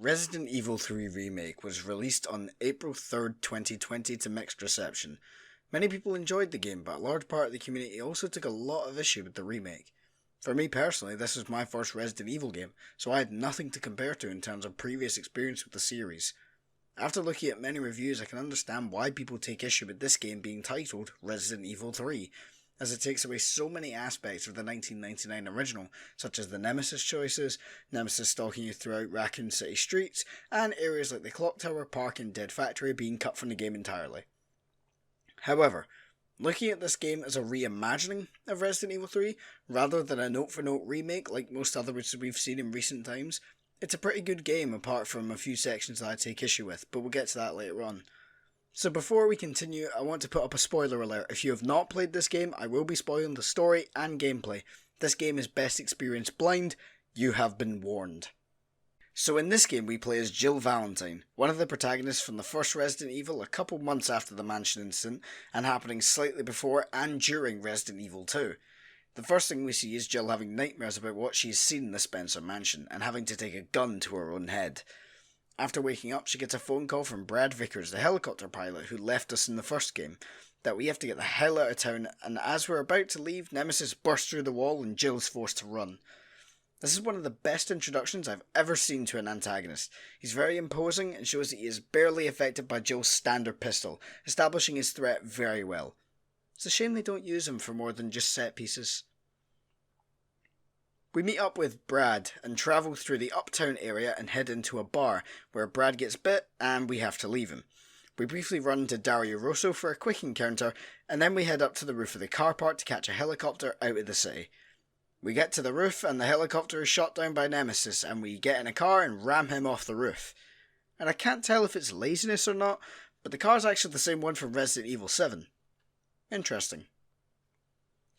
Resident Evil 3 Remake was released on April 3rd, 2020 to mixed reception. Many people enjoyed the game, but a large part of the community also took a lot of issue with the remake. For me personally, this was my first Resident Evil game, so I had nothing to compare to in terms of previous experience with the series. After looking at many reviews, I can understand why people take issue with this game being titled Resident Evil 3, as it takes away so many aspects of the 1999 original, such as the Nemesis choices, Nemesis stalking you throughout Raccoon City streets, and areas like the Clock Tower, Park and Dead Factory being cut from the game entirely. However, looking at this game as a reimagining of Resident Evil 3, rather than a note-for-note remake like most others we've seen in recent times, it's a pretty good game apart from a few sections that I take issue with, but we'll get to that later on. So before we continue, I want to put up a spoiler alert. If you have not played this game, I will be spoiling the story and gameplay. This game is best experienced blind. You have been warned. So in this game we play as Jill Valentine, one of the protagonists from the first Resident Evil a couple months after the mansion incident and happening slightly before and during Resident Evil 2. The first thing we see is Jill having nightmares about what she's seen in the Spencer mansion and having to take a gun to her own head. After waking up, she gets a phone call from Brad Vickers, the helicopter pilot who left us in the first game, that we have to get the hell out of town, and as we're about to leave, Nemesis bursts through the wall and Jill's forced to run. This is one of the best introductions I've ever seen to an antagonist. He's very imposing and shows that he is barely affected by Jill's standard pistol, establishing his threat very well. It's a shame they don't use him for more than just set pieces. We meet up with Brad and travel through the uptown area and head into a bar where Brad gets bit and we have to leave him. We briefly run to Dario Rosso for a quick encounter and then we head up to the roof of the car park to catch a helicopter out of the city. We get to the roof and the helicopter is shot down by Nemesis and we get in a car and ram him off the roof. And I can't tell if it's laziness or not, but the car's actually the same one from Resident Evil 7. Interesting.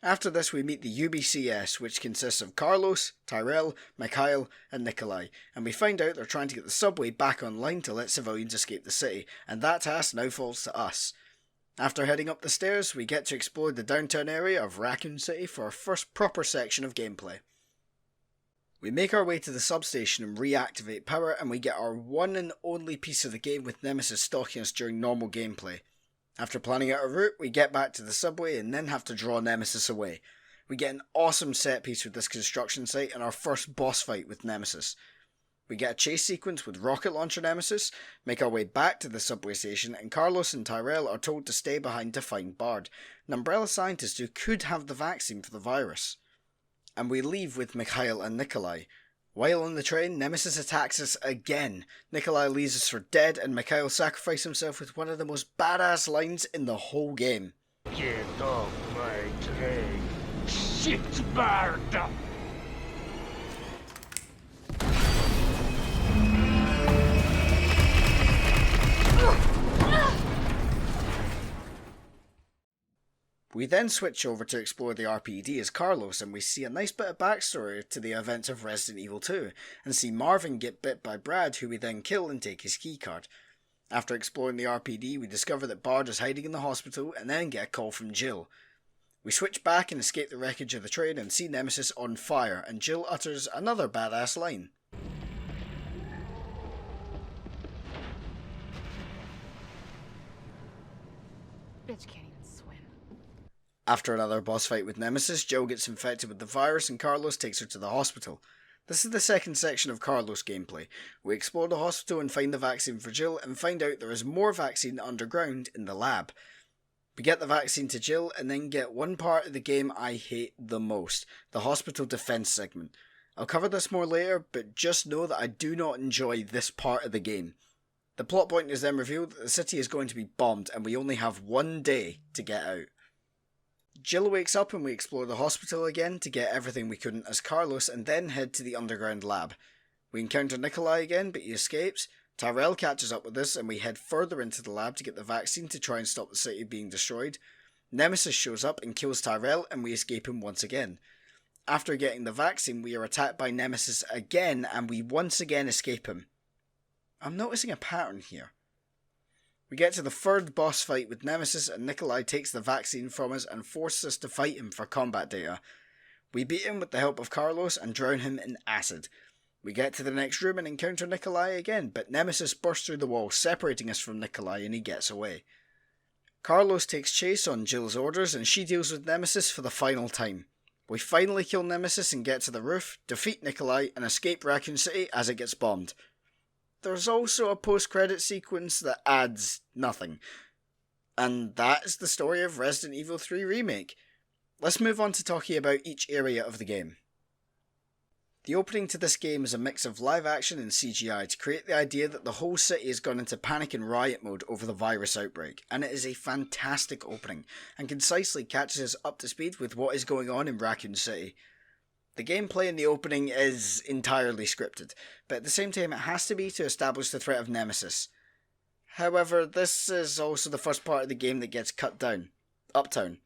After this we meet the UBCS, which consists of Carlos, Tyrell, Mikhail and Nikolai, and we find out they're trying to get the subway back online to let civilians escape the city, and that task now falls to us. After heading up the stairs, we get to explore the downtown area of Raccoon City for our first proper section of gameplay. We make our way to the substation and reactivate power, and we get our one and only piece of the game with Nemesis stalking us during normal gameplay. After planning out a route, we get back to the subway and then have to draw Nemesis away. We get an awesome set piece with this construction site and our first boss fight with Nemesis. We get a chase sequence with rocket launcher Nemesis, make our way back to the subway station, and Carlos and Tyrell are told to stay behind to find Bard, an umbrella scientist who could have the vaccine for the virus. And we leave with Mikhail and Nikolai. While on the train, Nemesis attacks us again. Nikolai leaves us for dead and Mikhail sacrifices himself with one of the most badass lines in the whole game. Get off my train, shitbird! We then switch over to explore the RPD as Carlos and we see a nice bit of backstory to the events of Resident Evil 2 and see Marvin get bit by Brad, who we then kill and take his keycard. After exploring the RPD we discover that Bard is hiding in the hospital and then get a call from Jill. We switch back and escape the wreckage of the train and see Nemesis on fire and Jill utters another badass line. Bitch can't even swim. After another boss fight with Nemesis, Jill gets infected with the virus and Carlos takes her to the hospital. This is the second section of Carlos gameplay. We explore the hospital and find the vaccine for Jill and find out there is more vaccine underground in the lab. We get the vaccine to Jill and then get one part of the game I hate the most, the hospital defense segment. I'll cover this more later, but just know that I do not enjoy this part of the game. The plot point is then revealed that the city is going to be bombed and we only have one day to get out. Jill wakes up and we explore the hospital again to get everything we couldn't as Carlos and then head to the underground lab. We encounter Nikolai again, but he escapes. Tyrell catches up with us and we head further into the lab to get the vaccine to try and stop the city being destroyed. Nemesis shows up and kills Tyrell and we escape him once again. After getting the vaccine we are attacked by Nemesis again and we once again escape him. I'm noticing a pattern here. We get to the third boss fight with Nemesis and Nikolai takes the vaccine from us and forces us to fight him for combat data. We beat him with the help of Carlos and drown him in acid. We get to the next room and encounter Nikolai again, but Nemesis bursts through the wall, separating us from Nikolai, and he gets away. Carlos takes chase on Jill's orders, and she deals with Nemesis for the final time. We finally kill Nemesis and get to the roof, defeat Nikolai, and escape Raccoon City as it gets bombed. There's also a post-credit sequence that adds nothing. And that is the story of Resident Evil 3 Remake. Let's move on to talking about each area of the game. The opening to this game is a mix of live action and CGI to create the idea that the whole city has gone into panic and riot mode over the virus outbreak, and it is a fantastic opening, and concisely catches us up to speed with what is going on in Raccoon City. The gameplay in the opening is entirely scripted, but at the same time it has to be to establish the threat of Nemesis. However, this is also the first part of the game that gets cut down. Uptown.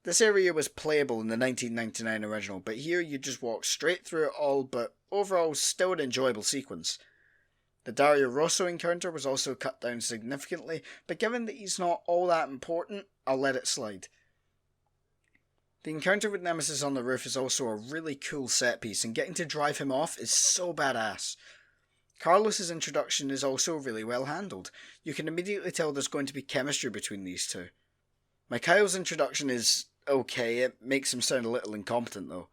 This area was playable in the 1999 original, but here you just walk straight through it all, but overall still an enjoyable sequence. The Dario Rosso encounter was also cut down significantly, but given that he's not all that important, I'll let it slide. The encounter with Nemesis on the roof is also a really cool set piece, and getting to drive him off is so badass. Carlos's introduction is also really well handled. You can immediately tell there's going to be chemistry between these two. Mikhail's introduction is okay, it makes him sound a little incompetent though.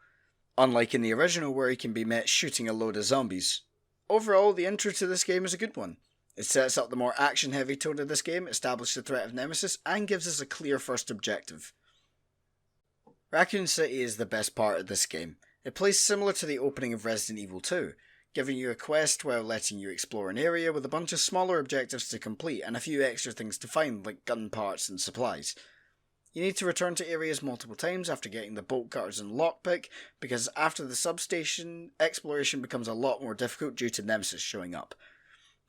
Unlike in the original where he can be met shooting a load of zombies. Overall, the intro to this game is a good one. It sets up the more action heavy tone of this game, establishes the threat of Nemesis, and gives us a clear first objective. Raccoon City is the best part of this game. It plays similar to the opening of Resident Evil 2, giving you a quest while letting you explore an area with a bunch of smaller objectives to complete and a few extra things to find like gun parts and supplies. You need to return to areas multiple times after getting the bolt cutters and lockpick, because after the substation, exploration becomes a lot more difficult due to Nemesis showing up.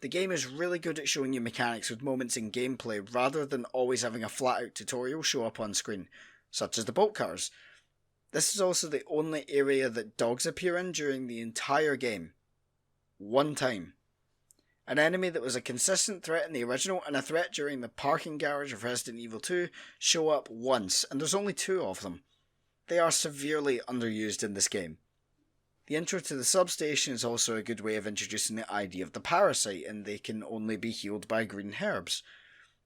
The game is really good at showing you mechanics with moments in gameplay rather than always having a flat out tutorial show up on screen, such as the bolt cutters. This is also the only area that dogs appear in during the entire game. One time. An enemy that was a consistent threat in the original and a threat during the parking garage of Resident Evil 2 show up once, and there's only 2 of them. They are severely underused in this game. The intro to the substation is also a good way of introducing the idea of the parasite, and they can only be healed by green herbs.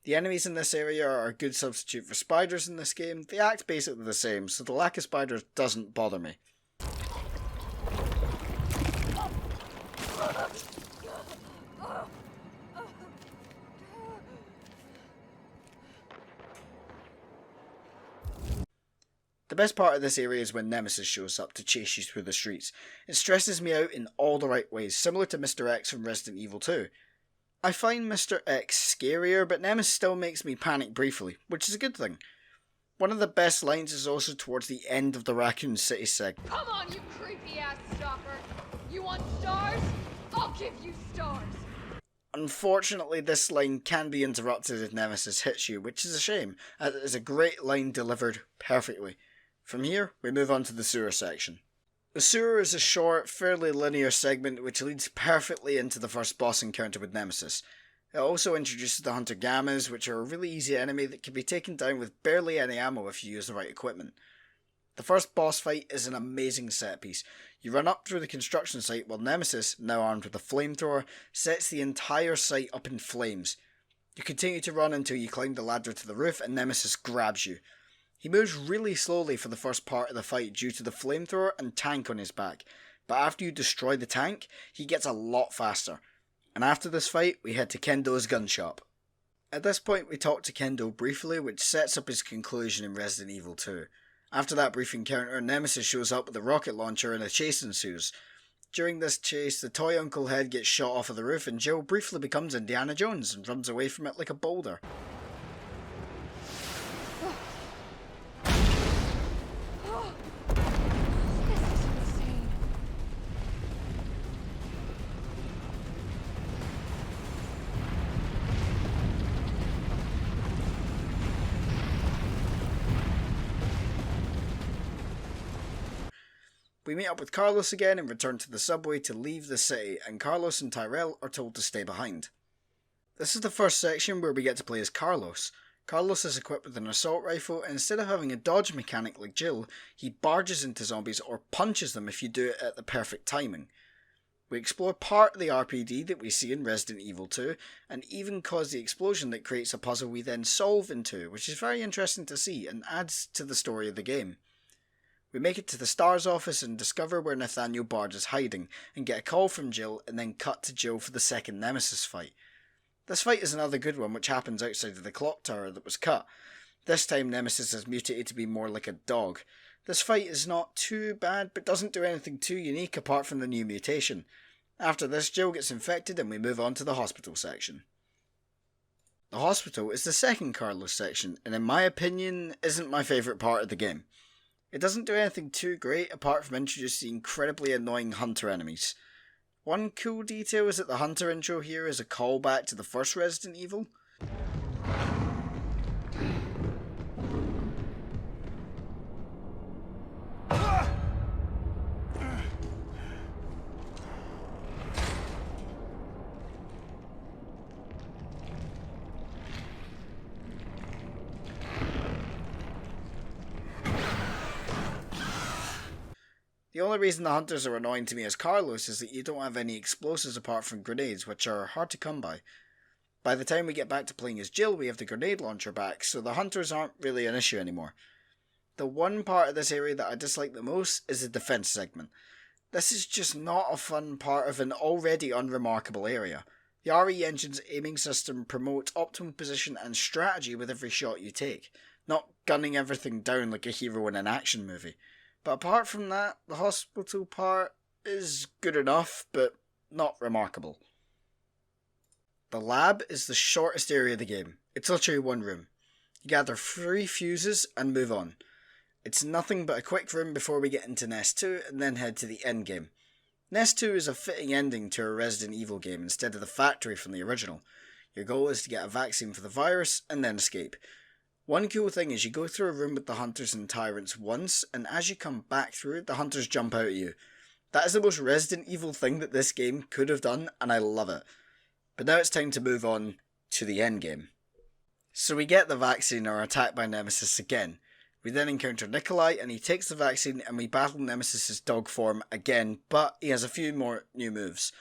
The enemies in this area are a good substitute for spiders in this game. They act basically the same, so the lack of spiders doesn't bother me. The best part of this area is when Nemesis shows up to chase you through the streets. It stresses me out in all the right ways, similar to Mr. X from Resident Evil 2. I find Mr. X scarier, but Nemesis still makes me panic briefly, which is a good thing. One of the best lines is also towards the end of the Raccoon City segment. Come on, you creepy ass stalker! You want stars? I'll give you stars! Unfortunately, this line can be interrupted if Nemesis hits you, which is a shame, as it is a great line delivered perfectly. From here, we move on to the sewer section. The sewer is a short, fairly linear segment which leads perfectly into the first boss encounter with Nemesis. It also introduces the Hunter Gammas, which are a really easy enemy that can be taken down with barely any ammo if you use the right equipment. The first boss fight is an amazing set piece. You run up through the construction site while Nemesis, now armed with a flamethrower, sets the entire site up in flames. You continue to run until you climb the ladder to the roof and Nemesis grabs you. He moves really slowly for the first part of the fight due to the flamethrower and tank on his back, but after you destroy the tank, he gets a lot faster. And after this fight, we head to Kendo's gun shop. At this point, we talk to Kendo briefly, which sets up his conclusion in Resident Evil 2. After that brief encounter, Nemesis shows up with a rocket launcher and a chase ensues. During this chase, the toy Uncle Head gets shot off of the roof and Jill briefly becomes Indiana Jones and runs away from it like a boulder. We meet up with Carlos again and return to the subway to leave the city, and Carlos and Tyrell are told to stay behind. This is the first section where we get to play as Carlos. Carlos is equipped with an assault rifle, and instead of having a dodge mechanic like Jill, he barges into zombies or punches them if you do it at the perfect timing. We explore part of the RPD that we see in Resident Evil 2, and even cause the explosion that creates a puzzle we then solve in 2, which is very interesting to see and adds to the story of the game. We make it to the STARS office and discover where Nathaniel Bard is hiding, and get a call from Jill, and then cut to Jill for the second Nemesis fight. This fight is another good one which happens outside of the clock tower that was cut. This time Nemesis has mutated to be more like a dog. This fight is not too bad, but doesn't do anything too unique apart from the new mutation. After this, Jill gets infected and we move on to the hospital section. The hospital is the second Carlos section, and in my opinion, isn't my favourite part of the game. It doesn't do anything too great apart from introducing incredibly annoying hunter enemies. One cool detail is that the hunter intro here is a callback to the first Resident Evil. The only reason the hunters are annoying to me as Carlos is that you don't have any explosives apart from grenades, which are hard to come by. By the time we get back to playing as Jill, we have the grenade launcher back, so the hunters aren't really an issue anymore. The one part of this area that I dislike the most is the defense segment. This is just not a fun part of an already unremarkable area. The RE engine's aiming system promotes optimal position and strategy with every shot you take, not gunning everything down like a hero in an action movie. But apart from that, the hospital part is good enough, but not remarkable. The lab is the shortest area of the game. It's literally one room. You gather 3 fuses and move on. It's nothing but a quick room before we get into Nest 2 and then head to the end game. Nest 2 is a fitting ending to a Resident Evil game instead of the factory from the original. Your goal is to get a vaccine for the virus and then escape. One cool thing is you go through a room with the hunters and tyrants once, and as you come back through, the hunters jump out at you. That is the most Resident Evil thing that this game could have done, and I love it. But now it's time to move on to the end game. So we get the vaccine and are attacked by Nemesis again. We then encounter Nikolai, and he takes the vaccine, and we battle Nemesis' dog form again, but he has a few more new moves.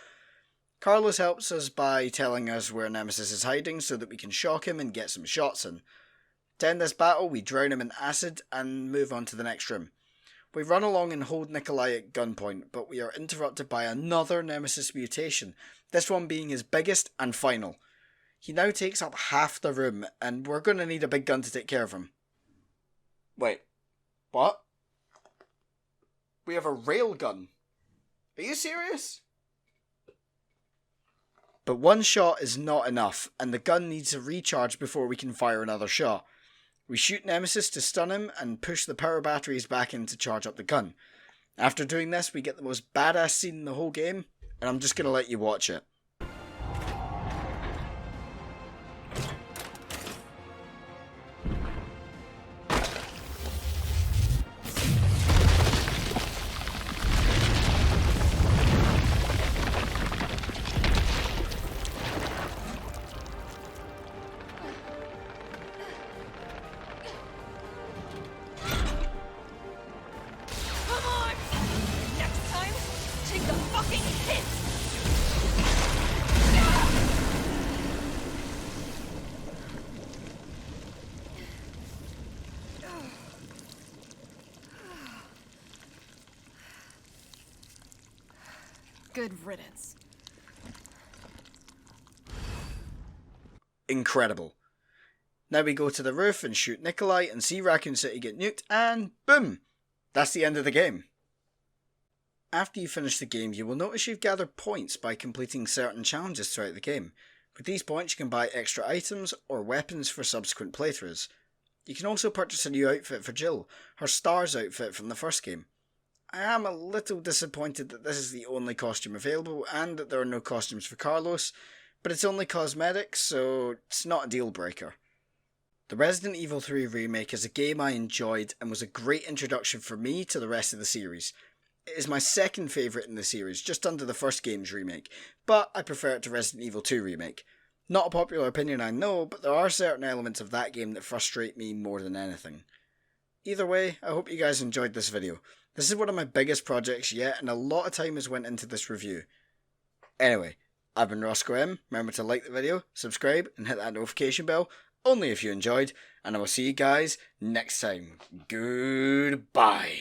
Carlos helps us by telling us where Nemesis is hiding so that we can shock him and get some shots in. To end this battle, we drown him in acid and move on to the next room. We run along and hold Nikolai at gunpoint, but we are interrupted by another Nemesis mutation, this one being his biggest and final. He now takes up half the room, and we're going to need a big gun to take care of him. Wait, what? We have a railgun? Are you serious? But one shot is not enough, and the gun needs a recharge before we can fire another shot. We shoot Nemesis to stun him and push the power batteries back in to charge up the gun. After doing this, we get the most badass scene in the whole game, and I'm just going to let you watch it. Good riddance. Incredible. Now we go to the roof and shoot Nikolai and see Raccoon City get nuked, and boom! That's the end of the game. After you finish the game, you will notice you've gathered points by completing certain challenges throughout the game. With these points you can buy extra items or weapons for subsequent playthroughs. You can also purchase a new outfit for Jill, her STARS outfit from the first game. I am a little disappointed that this is the only costume available and that there are no costumes for Carlos, but it's only cosmetic, so it's not a deal breaker. The Resident Evil 3 Remake is a game I enjoyed and was a great introduction for me to the rest of the series. It is my second favourite in the series, just under the first game's remake, but I prefer it to Resident Evil 2 Remake. Not a popular opinion, I know, but there are certain elements of that game that frustrate me more than anything. Either way, I hope you guys enjoyed this video. This is one of my biggest projects yet, and a lot of time has went into this review. Anyway, I've been Roscoe M. Remember to like the video, subscribe, and hit that notification bell, only if you enjoyed, and I will see you guys next time. Goodbye.